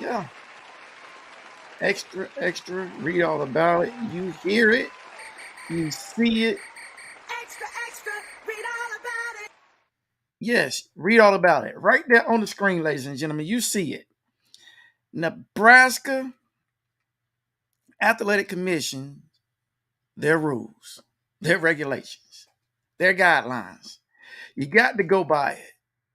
Yeah. Extra, extra. Read all about it. You hear it. You see it. Extra, extra, read all about it. Yes, read all about it. Right there on the screen, ladies and gentlemen. You see it. Nebraska Athletic Commission, their rules, their regulations, their guidelines. You got to go by it.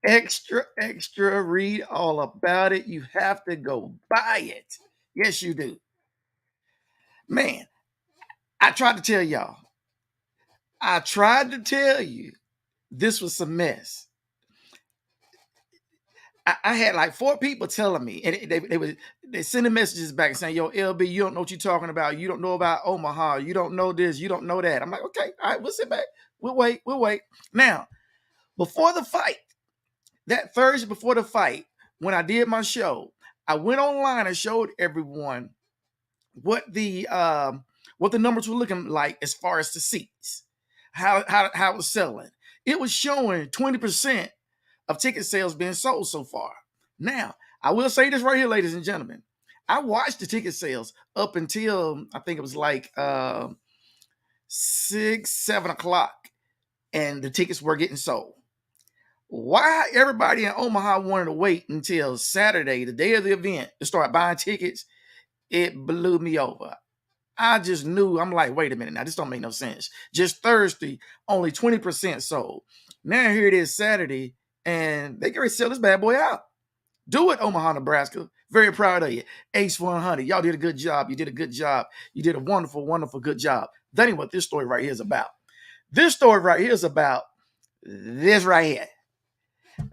Extra, extra, read all about it. You have to go buy it. Yes, you do. Man, I tried to tell y'all. I tried to tell you this was a mess. I had like 4 people telling me, and they sending messages back saying, "Yo, LB, you don't know what you're talking about. You don't know about Omaha. You don't know this. You don't know that." I'm like, okay, all right, we'll sit back. We'll wait. We'll wait. Now, before the fight, that Thursday before the fight, when I did my show, I went online and showed everyone what the numbers were looking like as far as the seats, how it was selling. It was showing 20% of ticket sales being sold so far. Now, I will say this right here, ladies and gentlemen. I watched the ticket sales up until I think it was like 6, 7 o'clock, and the tickets were getting sold. Why everybody in Omaha wanted to wait until Saturday, the day of the event, to start buying tickets, it blew me over. I just knew, I'm like, wait a minute, now this don't make no sense. Just Thursday, only 20% sold. Now here it is Saturday, and they can sell this bad boy out. Do it, Omaha, Nebraska. Very proud of you. Ace 100. Y'all did a good job. You did a good job. You did a wonderful, wonderful, good job. That ain't what this story right here is about. This story right here is about this right here.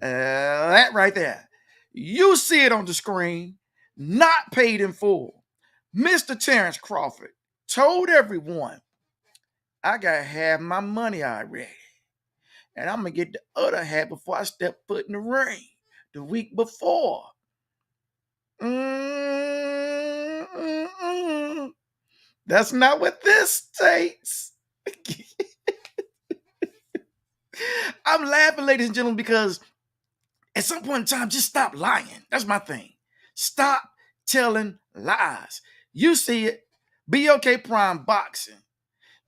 That right there. You see it on the screen, not paid in full. Mr. Terence Crawford told everyone, I got half my money already. And I'm going to get the other half before I step foot in the ring the week before. That's not what this states. I'm laughing, ladies and gentlemen, because at some point in time, just stop lying. That's my thing. Stop telling lies. You see it, BLK Prime Boxing.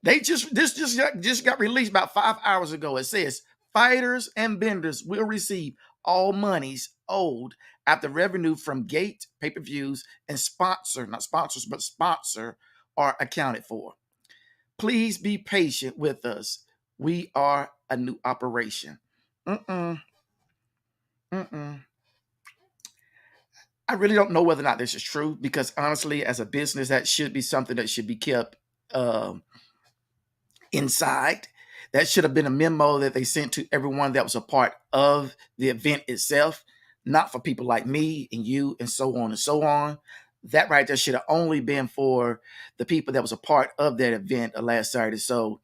This just got released about 5 hours ago. It says fighters and vendors will receive all monies owed after revenue from gate, pay-per-views, and not sponsors, but sponsor are accounted for. Please be patient with us. We are a new operation. I really don't know whether or not this is true, because honestly, as a business, that should be something that should be kept inside. That should have been a memo that they sent to everyone that was a part of the event itself, not for people like me and you and so on and so on. That right there should have only been for the people that was a part of that event last Saturday. So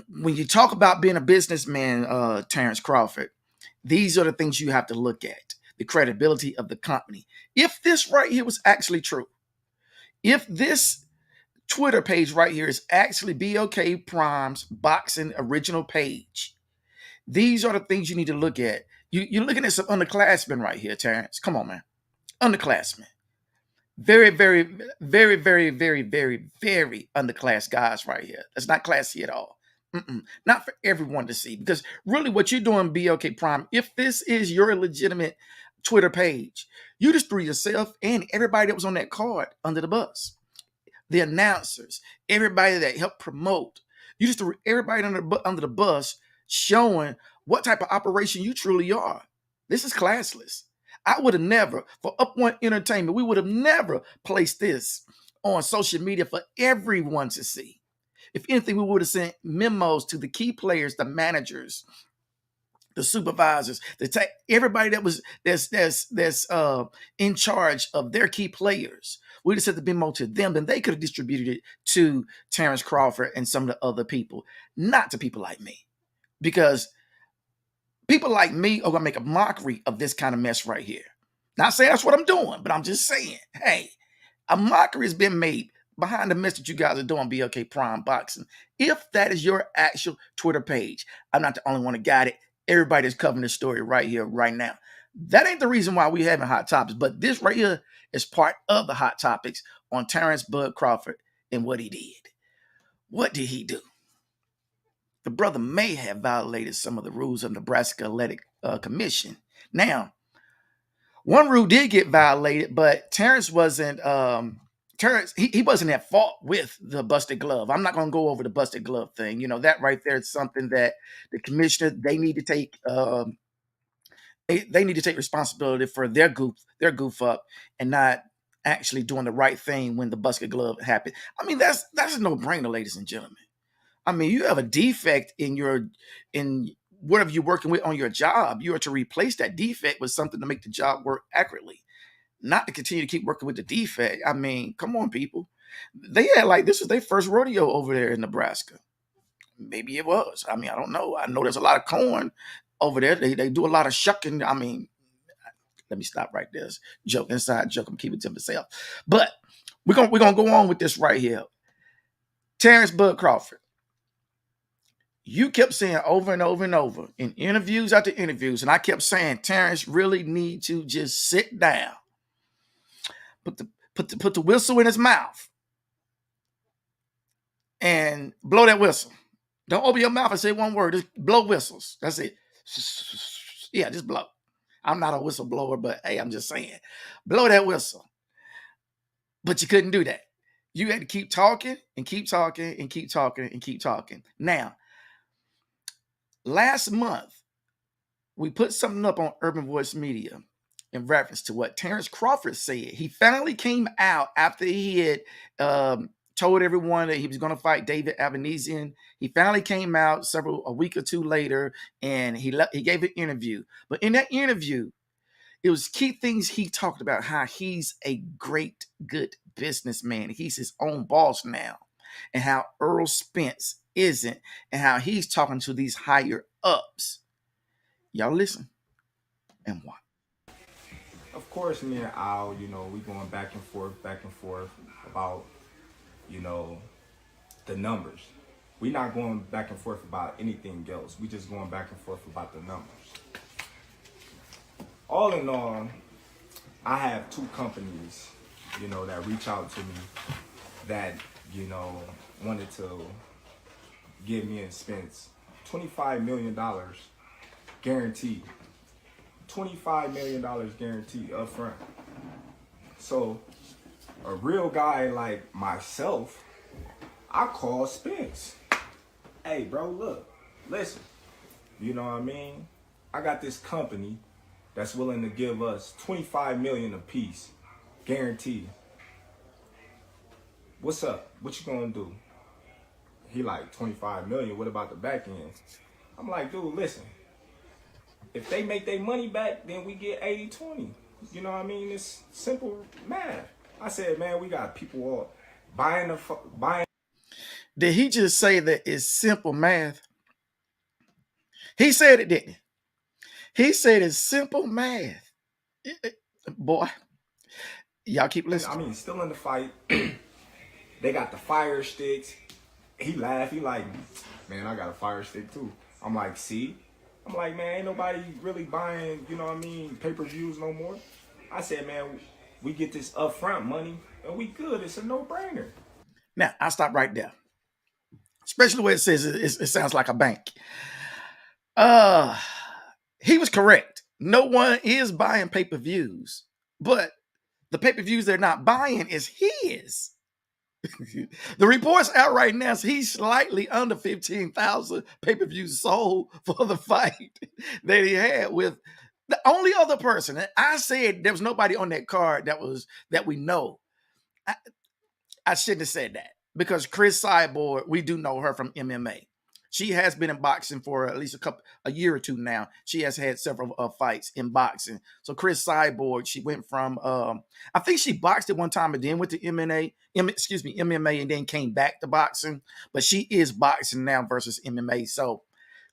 when you talk about being a businessman, Terence Crawford, these are the things you have to look at. The credibility of the company. If this right here was actually true, if this Twitter page right here is actually BLK Primes Boxing original page, these are the things you need to look at. You're looking at some underclassmen right here, Terence. Come on, man. Underclassmen. Very, very, very, very, very, very, very underclass guys right here. That's not classy at all. Not for everyone to see. Because really what you're doing, BLK Prime, if this is your legitimate Twitter page, you just threw yourself and everybody that was on that card under the bus. The announcers, everybody that helped promote. You just threw everybody under the bus, showing what type of operation you truly are. This is classless. I would have never, for Up One Entertainment, we would have never placed this on social media for everyone to see. If anything, we would have sent memos to the key players, the managers, the supervisors, everybody that's in charge of their key players. We just sent the memo to them, then they could have distributed it to Terence Crawford and some of the other people, not to people like me, because people like me are gonna make a mockery of this kind of mess right here. Not saying that's what I'm doing, but I'm just saying, hey, a mockery has been made behind the mess that you guys are doing, BLK Prime Boxing. If that is your actual Twitter page, I'm not the only one that got it. Everybody is covering this story right here, right now. That ain't the reason why we having hot topics, but this right here is part of the hot topics on Terence Bud Crawford and what he did. What did he do? The brother may have violated some of the rules of Nebraska Athletic Commission. Now, one rule did get violated, but Terence wasn't. Terence he wasn't at fault with the busted glove. I'm not going to go over the busted glove thing. You know that right there is something that the commissioner they need to take. They need to take responsibility for their goof up and not actually doing the right thing when the busted glove happened. I mean that's a no brainer, ladies and gentlemen. I mean, you have a defect in whatever you're working with on your job. You are to replace that defect with something to make the job work accurately, not to continue to keep working with the defect. I mean, come on, people. They had like this was their first rodeo over there in Nebraska. Maybe it was. I mean, I don't know. I know there's a lot of corn over there. They do a lot of shucking. I mean, let me stop right there. Joke, inside joke. I'm keeping it to myself. But we're gonna go on with this right here. Terence Bud Crawford. You kept saying over and over and over in interviews after interviews, and I kept saying Terence really need to just sit down, put the whistle in his mouth, and blow that whistle. Don't open your mouth and say one word. Just blow whistles. That's it. Yeah, just blow. I'm not a whistleblower, but hey, I'm just saying, blow that whistle. But you couldn't do that. You had to keep talking and keep talking and keep talking and keep talking. Now, last month, we put something up on Urban Voice Media in reference to what Terence Crawford said. He finally came out after he had told everyone that he was going to fight David Avanesyan. He finally came out a week or two later, and he gave an interview. But in that interview, it was key things he talked about how he's a great, good businessman. He's his own boss now, and how Earl Spence isn't, and how he's talking to these higher ups. Y'all listen and watch. Of course, me and Al, we going back and forth about, you know, the numbers. We not going back and forth about anything else. We just going back and forth about the numbers. All in all, I have two companies, that reach out to me that, wanted to give me and Spence $25 million guaranteed. $25 million guaranteed up front. So a real guy like myself, I call Spence. Hey bro, look, listen, you know what I mean? I got this company that's willing to give us $25 million a piece, guaranteed. What's up? What you gonna do? He like, 25 million, what about the back end? I'm like, dude, listen. If they make their money back, then we get 80-20. You know what I mean? It's simple math. I said, man, we got people all buying. Did he just say that it's simple math? He said it, didn't he? He said it's simple math. Boy, y'all keep listening. I mean, still in the fight. They got the fire sticks. He laughed. He like, man, I got a fire stick too. I'm like, see? I'm like, man, ain't nobody really buying, pay-per-views no more. I said, man, we get this upfront money and we good. It's a no-brainer. Now, I'll stop right there. Especially where it says it sounds like a bank. He was correct. No one is buying pay-per-views, but the pay-per-views they're not buying is his. The reports out right now, so he's slightly under 15,000 pay-per-views sold for the fight that he had with the only other person. I said there was nobody on that card that we know. I shouldn't have said that because Chris Cyborg, we do know her from MMA. She has been in boxing for at least a year or two now. She has had several fights in boxing. So Chris Cyborg, she went from I think she boxed at one time and then went to MMA, and then came back to boxing. But she is boxing now versus MMA. So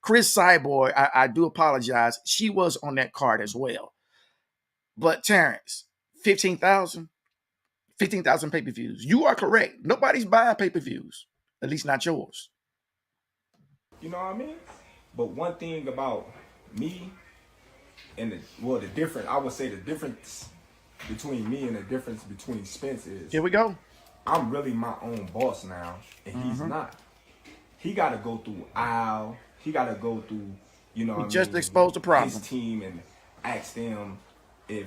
Chris Cyborg, I do apologize. She was on that card as well. But Terence, 15,000 pay-per-views. You are correct. Nobody's buying pay-per-views, at least not yours. You know what I mean? But one thing about me, And the difference, I would say the difference between me and the difference between Spence is Here we go. I'm really my own boss now, and he's not. He got to go through Al. He got to go through, you know, We what I just mean, exposed the problem. his team and ask them if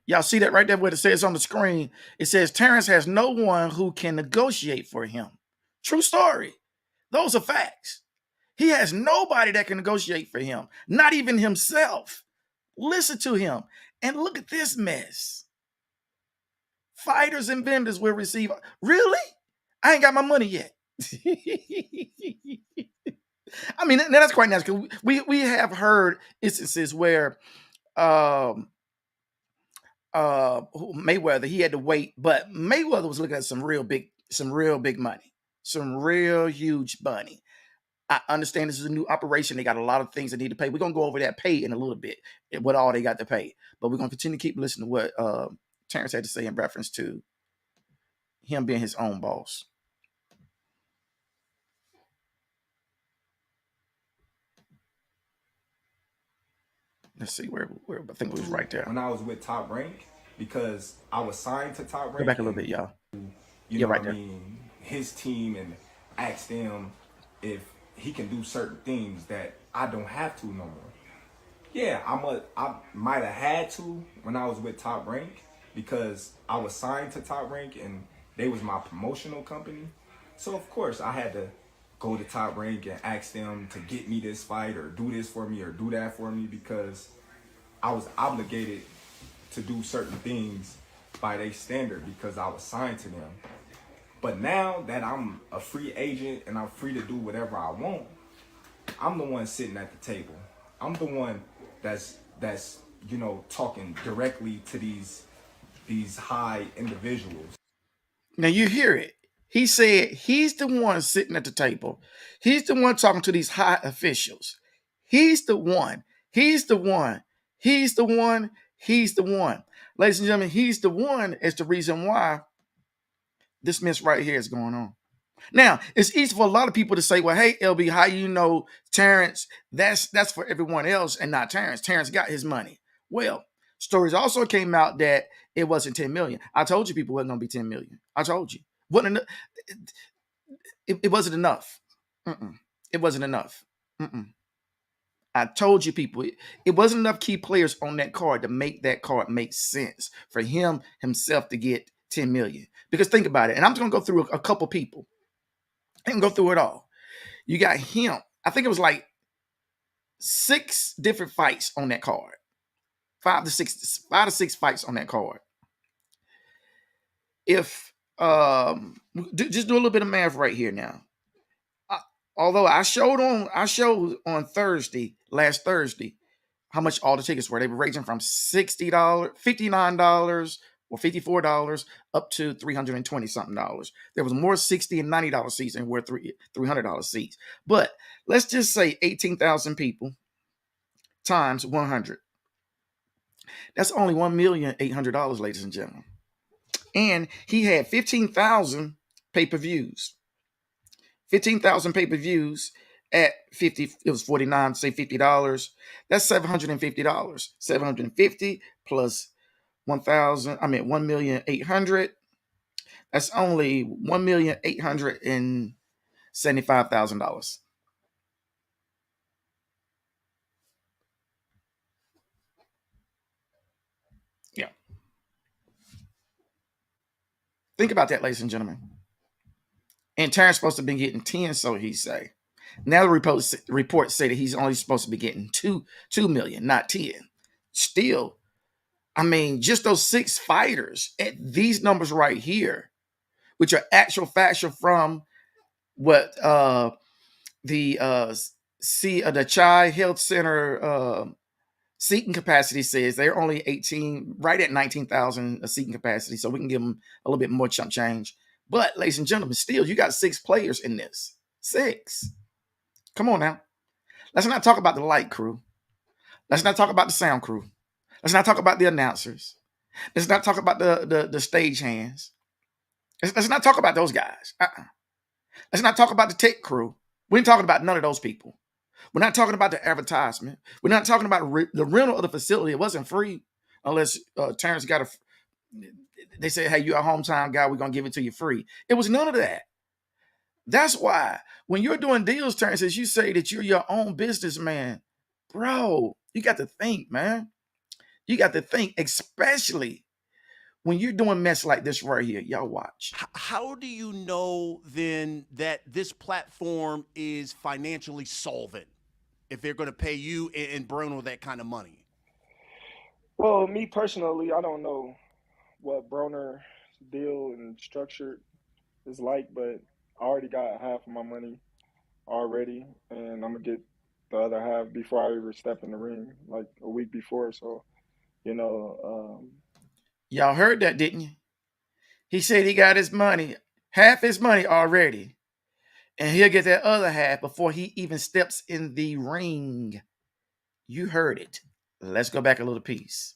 Y'all see that right there where it says on the screen? It says Terence has no one who can negotiate for him. True story. Those are facts. He has nobody that can negotiate for him, not even himself. Listen to him and look at this mess. Fighters and vendors will receive. Really? I ain't got my money yet. I mean, that's quite nice because we have heard instances where Mayweather, he had to wait, but Mayweather was looking at some real big money, some real huge money. I understand this is a new operation. They got a lot of things they need to pay. We're going to go over that pay in a little bit, what all they got to pay. But we're going to continue to keep listening to what Terence had to say in reference to him being his own boss. Let's see where I think it was right there. when I was with Top Rank, because I was signed to Top Rank. Go back a little bit, y'all. You Yeah, know right what there. I mean? His team, and ask them if he can do certain things that I don't have to no more. Yeah, I might have had to when I was with Top Rank because I was signed to Top Rank and they was my promotional company. So of course I had to go to Top Rank and ask them to get me this fight or do this for me or do that for me because I was obligated to do certain things by their standard because I was signed to them. But now that I'm a free agent and I'm free to do whatever I want, I'm the one sitting at the table. I'm the one that's you know, talking directly to these high individuals. Now you hear it. He said he's the one sitting at the table. He's the one talking to these high officials. He's the one. He's the one. He's the one. He's the one. Ladies and gentlemen, he's the one is the reason why this mess right here is going on. Now, it's easy for a lot of people to say, well, hey, LB, how you know Terence? That's for everyone else and not Terence. Terence got his money. Well, stories also came out that it wasn't 10 million. I told you people wasn't going to be 10 million. I told you. It wasn't enough. It wasn't enough. I told you people, it wasn't enough key players on that card to make that card make sense for him himself to get 10 million. Because think about it, and I'm just going to go through a couple people. I can go through it all. You got him. I think it was like 6 different fights on that card. 5 to 6 fights on that card. If just do a little bit of math right here now. Although I showed on last Thursday, how much all the tickets were. They were ranging from $60, $59, or $54 up to $320 something dollars. There was more $60 and $90 seats than were $300 seats. But let's just say 18,000 people times 100. That's only $1,800,000, ladies and gentlemen. And he had 15,000 pay-per-views. 15,000 pay-per-views at 50, it was 49, say $50. That's $750. 750 plus 1,800,000. That's only $1,875,000. Yeah. Think about that, ladies and gentlemen. And Terrence's supposed to be getting 10, so he say. Now the reports say that he's only supposed to be getting 2 million, not 10. Still, I mean, just those 6 fighters at these numbers right here, which are actual facts from what the Chai Health Center seating capacity says. They're only 18, right at 19,000 seating capacity, so we can give them a little bit more chump change. But, ladies and gentlemen, still, you got 6 players in this. 6. Come on now. Let's not talk about the light crew. Let's not talk about the sound crew. Let's not talk about the announcers. Let's not talk about the stage hands. Let's not talk about those guys. Let's not talk about the tech crew. We ain't talking about none of those people. We're not talking about the advertisement. We're not talking about the rental of the facility. It wasn't free unless Terrence got they said, hey, you're a hometown guy. We're going to give it to you free. It was none of that. That's why when you're doing deals, Terrence, as you say that you're your own businessman, bro, you got to think, man. You got to think, especially when you're doing mess like this right here. Y'all watch. How do you know then that this platform is financially solvent if they're going to pay you and Bruno that kind of money? Well, me personally, I don't know what Broner's deal and structure is like, but I already got half of my money already, and I'm gonna get the other half before I ever step in the ring, like a week before. So, you know, Y'all heard that, didn't you? He said he got his money, half his money already, and he'll get that other half before he even steps in the ring. You heard it. Let's go back a little piece.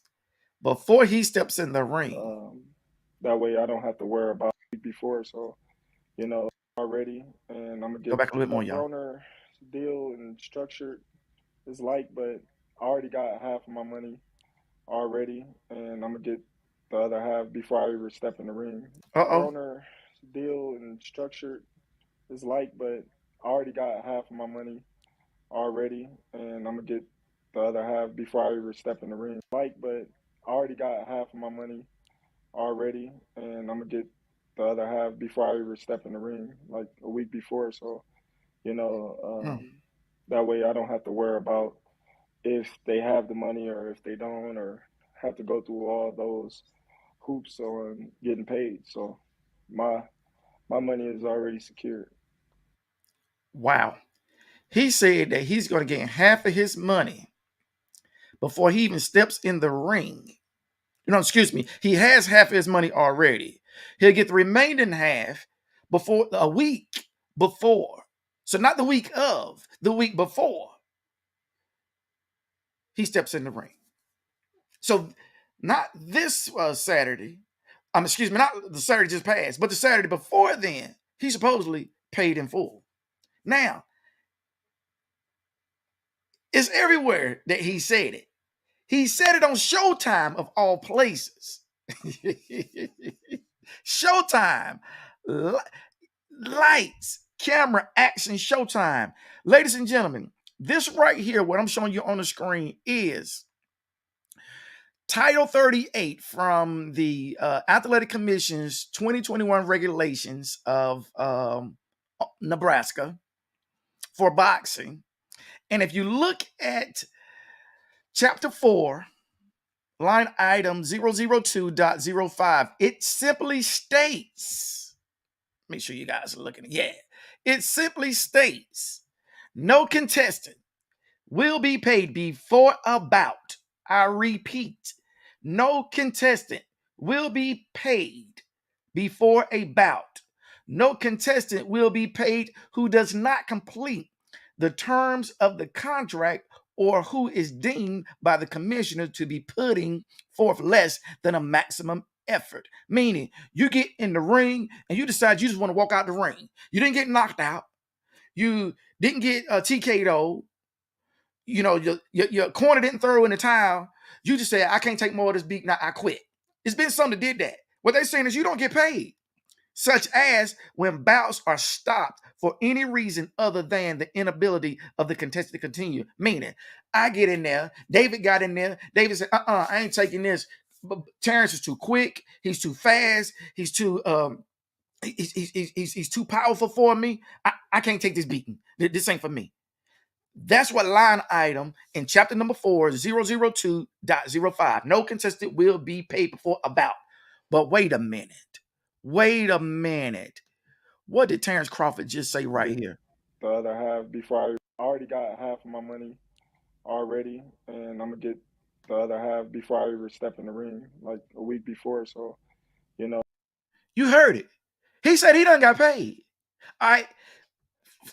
Before he steps in the ring. that way I don't have to worry about a week before. So, you know, already, and I'm gonna Go get back a little bit more, what y'all. Broner's deal and structure is like, but I already got half of my money already, and I'm gonna get the other half before I ever step in the ring. Uh-oh. Broner's deal and structure is like, but I already got half of my money already, and I'm gonna get the other half before I ever step in the ring. Like, but I already got half of my money already, and I'm gonna get the other half before I ever step in the ring, like a week before. So, you know, that way I don't have to worry about if they have the money or if they don't, or have to go through all those hoops on getting paid. So, my money is already secured. Wow. He said that he's going to get half of his money before he even steps in the ring. No, excuse me. He has half of his money already. He'll get the remaining half before a week before. So not the week of, the week before he steps in the ring. So not this Saturday. Excuse me, not the Saturday just passed, but the Saturday before then, he supposedly paid in full. Now, it's everywhere that he said it. He said it on Showtime of all places. Showtime. Lights, camera, action, Showtime. Ladies and gentlemen, this right here, what I'm showing you on the screen is Title 38 from the Athletic Commission's 2021 regulations of Nebraska for boxing. And if you look at Chapter 4, line item 002.05, it simply states, make sure you guys are looking, it simply states, no contestant will be paid before a bout. I repeat, no contestant will be paid before a bout. No contestant will be paid who does not complete the terms of the contract or who is deemed by the commissioner to be putting forth less than a maximum effort. Meaning, you get in the ring and you decide you just want to walk out the ring. You didn't get knocked out. You didn't get TK'd. You know, your corner didn't throw in the towel. You just said, I can't take more of this beat. Now I quit. It's been some that did that. What they're saying is you don't get paid, such as when bouts are stopped for any reason other than the inability of the contestant to continue. Meaning, I get in there, David got in there, David said, I ain't taking this. But Terence is too quick, he's too fast, he's too he's too powerful for me. I can't take this beating. This ain't for me. That's what line item in chapter number 4, 002.05. No contestant will be paid before a bout. But wait a minute. Wait a minute. What did Terence Crawford just say right here? The other half before I already got half of my money already, and I'm gonna get the other half before I ever step in the ring, like a week before. So, you know. You heard it. He said he done got paid. All right.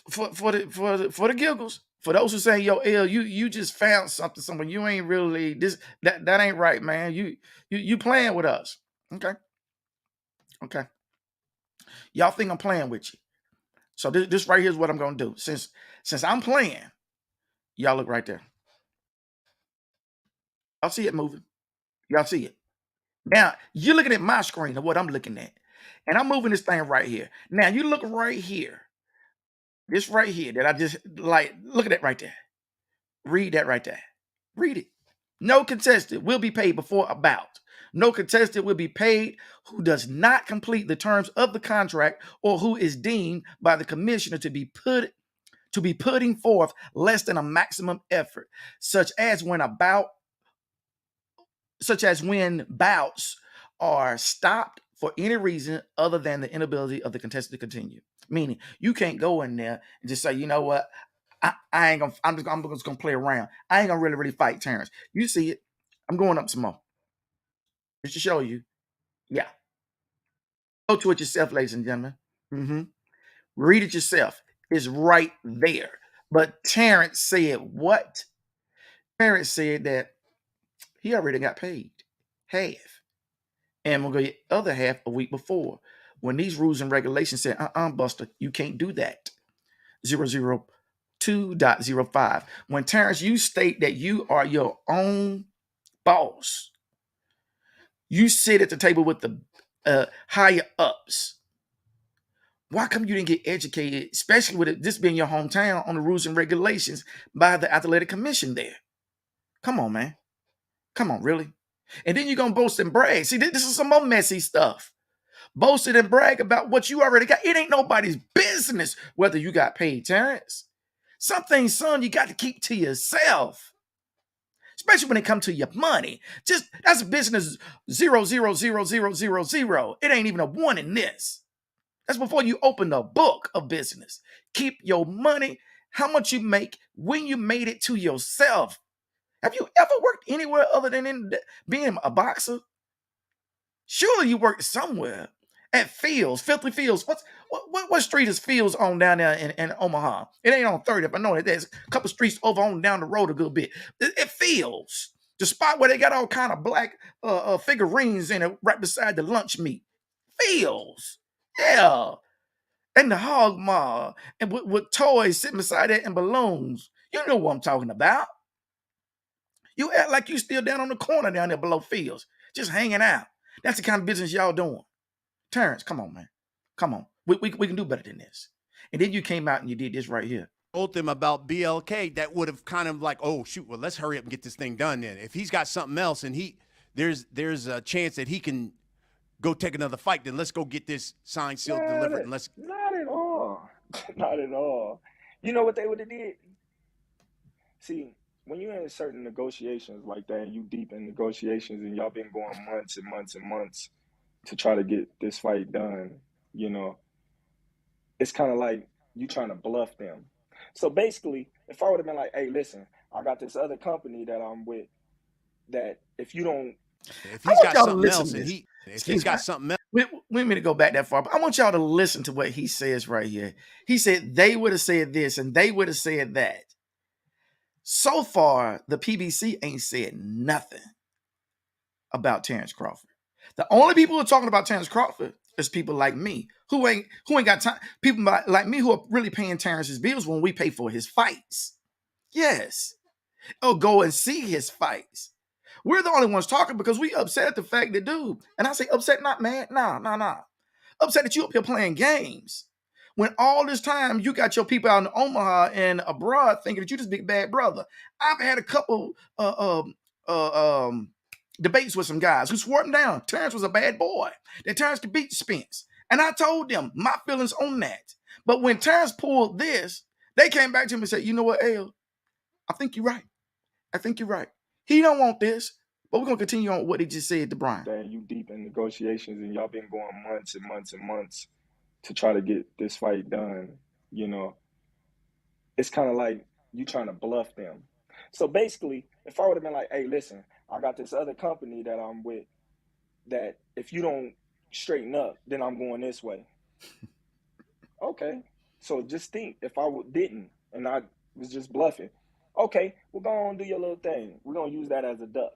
For the giggles, for those who say, yo, L, you just found something, someone you ain't really that ain't right, man. You playing with us. Okay. Y'all think I'm playing with you. So this right here is what I'm gonna do. Since I'm playing, Y'all look right there. Y'all see it moving. Y'all see it. Now, you're looking at my screen of what I'm looking at. And I'm moving this thing right here. Now, you look right here. This right here that I just like, look at that right there. Read that right there. Read it. No contestant will be paid before a bout. No contestant will be paid who does not complete the terms of the contract or who is deemed by the commissioner to be putting forth less than a maximum effort, such as when bouts are stopped for any reason other than the inability of the contestant to continue. Meaning, you can't go in there and just say, you know what, I ain't gonna. I'm just gonna play around. I ain't gonna really fight Terence. You see it. I'm going up some more just to show you. Yeah, go to it yourself, ladies and gentlemen. Read it yourself. It's right there. But Terence said what? Terence said that he already got paid half, and we'll get the other half a week before. When these rules and regulations said, Buster, you can't do that. 002.05. When Terence, you state that you are your own boss, you sit at the table with the higher ups. Why come you didn't get educated, especially with this being your hometown, on the rules and regulations by the athletic commission there? Come on, man. Come on, really? And then you're going to boast and brag. See, this is some more messy stuff. Boasted and brag about what you already got. It ain't nobody's business whether you got paid, Terence. Some things, son, you got to keep to yourself. Especially when it comes to your money. Just that's a business 0.00000. It ain't even a one in this. That's before you open the book of business. Keep your money, how much you make, when you made it to yourself. Have you ever worked anywhere other than in being a boxer? Surely you worked somewhere. At Fields, Filthy Fields. What street is Fields on down there in Omaha? It ain't on 30th. I know that there's a couple streets over on down the road a good bit. It Fields. The spot where they got all kind of black figurines in it right beside the lunch meat. Fields. Yeah. And the hog mall. And with toys sitting beside it and balloons. You know what I'm talking about. You act like you still down on the corner down there below Fields. Just hanging out. That's the kind of business y'all doing. Terence, come on, man. Come on. We can do better than this. And then you came out and you did this right here. Told them about BLK, that would have kind of like, oh, shoot, well, let's hurry up and get this thing done then. If he's got something else and there's a chance that he can go take another fight, then let's go get this signed, sealed, delivered, and let's. Not at all. Not at all. You know what they would have did? See, when you're in certain negotiations like that, and you deep in negotiations, and y'all been going months and months and months to try to get this fight done, you know, it's kind of like you trying to bluff them. So basically, if I would have been like, hey, listen, I got this other company that I'm with that if you don't. If he's got something else and he's got something else. We need to go back that far, but I want y'all to listen to what he says right here. He said they would have said this and they would have said that. So far, the PBC ain't said nothing about Terence Crawford. The only people who are talking about Terence Crawford is people like me who ain't got time. People like me who are really paying Terence's bills when we pay for his fights. Yes. Or go and see his fights. We're the only ones talking because we upset at the fact that, dude, and I say upset, not mad. Nah. Upset that you up here playing games. When all this time you got your people out in Omaha and abroad thinking that you this big bad brother. I've had a couple debates with some guys who swore him down. Terence was a bad boy. That Terence could beat Spence. And I told them my feelings on that. But when Terence pulled this, they came back to him and said, you know what, L, I think you're right. He don't want this, but we're going to continue on what he just said to Brian. That you deep in negotiations and y'all been going months and months and months to try to get this fight done, you know, it's kind of like you trying to bluff them. So basically, if I would have been like, hey, listen, I got this other company that I'm with that if you don't straighten up, then I'm going this way. Okay. So just think if I didn't and I was just bluffing, okay, we're going to do your little thing. We're going to use that as a duck.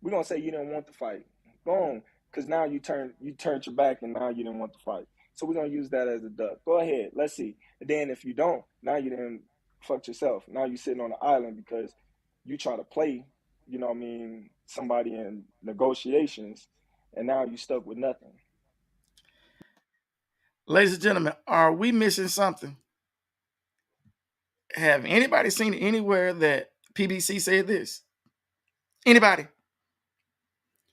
We're going to say you didn't want the fight. Go on. Because now you turned your back and now you didn't want to fight. So we're going to use that as a duck. Go ahead. Let's see. And then if you don't, now you didn't fucked yourself. Now you sitting on the island because you try to play, you know what I mean, somebody in negotiations, and now you stuck with nothing. Ladies and gentlemen, are we missing something? Have anybody seen it anywhere that PBC said this? Anybody?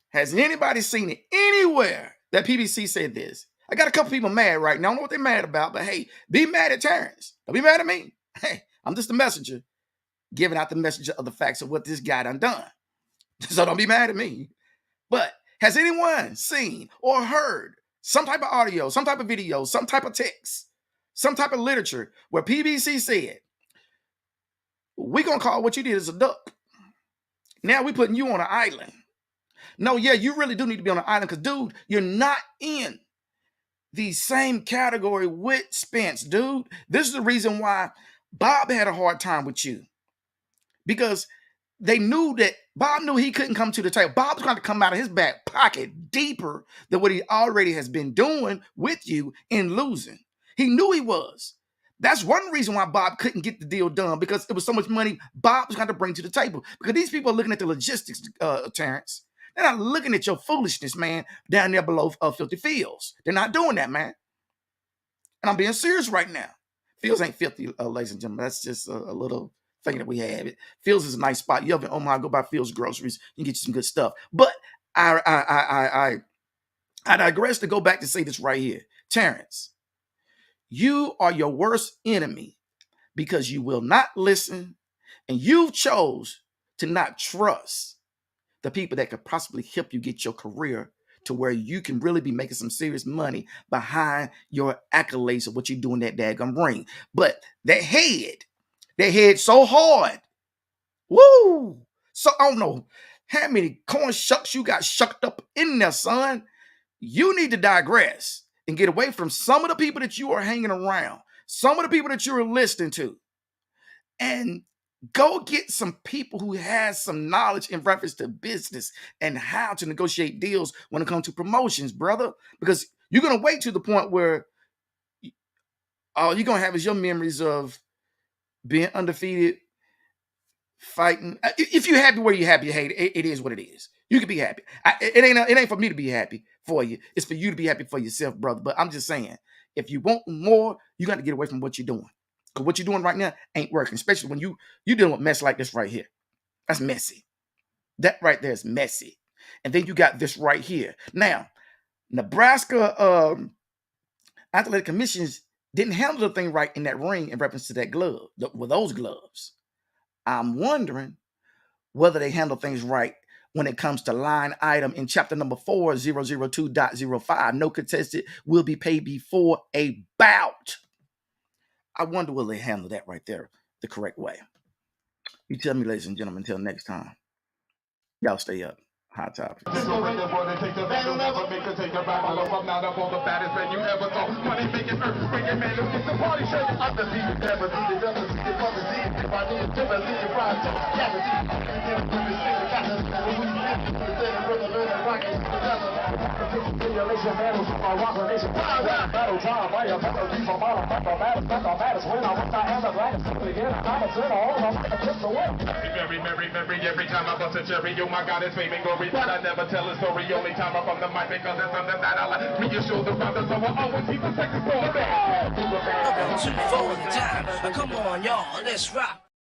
Has anybody seen it anywhere that PBC said this? I got a couple people mad right now. I don't know what they're mad about, but hey, be mad at Terence. Don't be mad at me. Hey, I'm just a messenger giving out the message of the facts of what this guy done. So don't be mad at me. But has anyone seen or heard some type of audio, some type of video, some type of text, some type of literature where PBC said, we're going to call what you did as a duck. Now we're putting you on an island. No, yeah, you really do need to be on an island because, dude, you're not in the same category with Spence, dude. This is the reason why Bob had a hard time with you. Because they knew that Bob knew he couldn't come to the table. Bob was going to come out of his back pocket deeper than what he already has been doing with you in losing. He knew he was. That's one reason why Bob couldn't get the deal done, because it was so much money Bob was going to bring to the table. Because these people are looking at the logistics, Terence. They're not looking at your foolishness, man, down there below Filthy Fields. They're not doing that, man. And I'm being serious right now. Fields ain't filthy, ladies and gentlemen. That's just a little thing that we have. Fields is a nice spot. You ever in Omaha, go buy Fields groceries. You can get you some good stuff. But I digress to go back to say this right here. Terence, you are your worst enemy because you will not listen, and you chose to not trust the people that could possibly help you get your career to where you can really be making some serious money behind your accolades of what you do in that daggum ring. But they head so hard. Woo! So I don't know how many corn shucks you got shucked up in there, son. You need to digress and get away from some of the people that you are hanging around, some of the people that you're listening to, and go get some people who has some knowledge in reference to business and how to negotiate deals when it comes to promotions, brother. Because you're going to wait to the point where all you're going to have is your memories of being undefeated, fighting. If you're happy where you're happy, you hate it. It is what it is. You can be happy. It ain't for me to be happy for you. It's for you to be happy for yourself, brother. But I'm just saying, if you want more, you got to get away from what you're doing. Because what you're doing right now ain't working, especially when you're dealing with mess like this right here. That's messy. That right there is messy. And then you got this right here. Now, Nebraska Athletic Commissions didn't handle the thing right in that ring in reference to that glove, with those gloves. I'm wondering whether they handle things right when it comes to line item in chapter number 4002.05. No contested will be paid before a bout. I wonder will they handle that right there the correct way. You tell me, ladies and gentlemen, until next time. Y'all stay up. Hot Topics. Take the battle, never make her take a battle. I'm not up on the baddest man you ever saw. Money making, earth bringing man who gets the party shake. I'm the leader, never see the double, see the mother, see it. If I need to never see the pride, so guarantee. Simulation battles, my rock nation. Battle time, I am battle, deep on my battles, when I want my hand up, right? Again, I'm a sinner, all I'm a kiss away. Merry, every time I bust a cherry, oh my God, it's fame and glory. But I never tell a story, only time I'm from the mic because it's something that I like. Me and show the brothers, so I always keep a second story. 2 forward time, come on y'all, let's rock.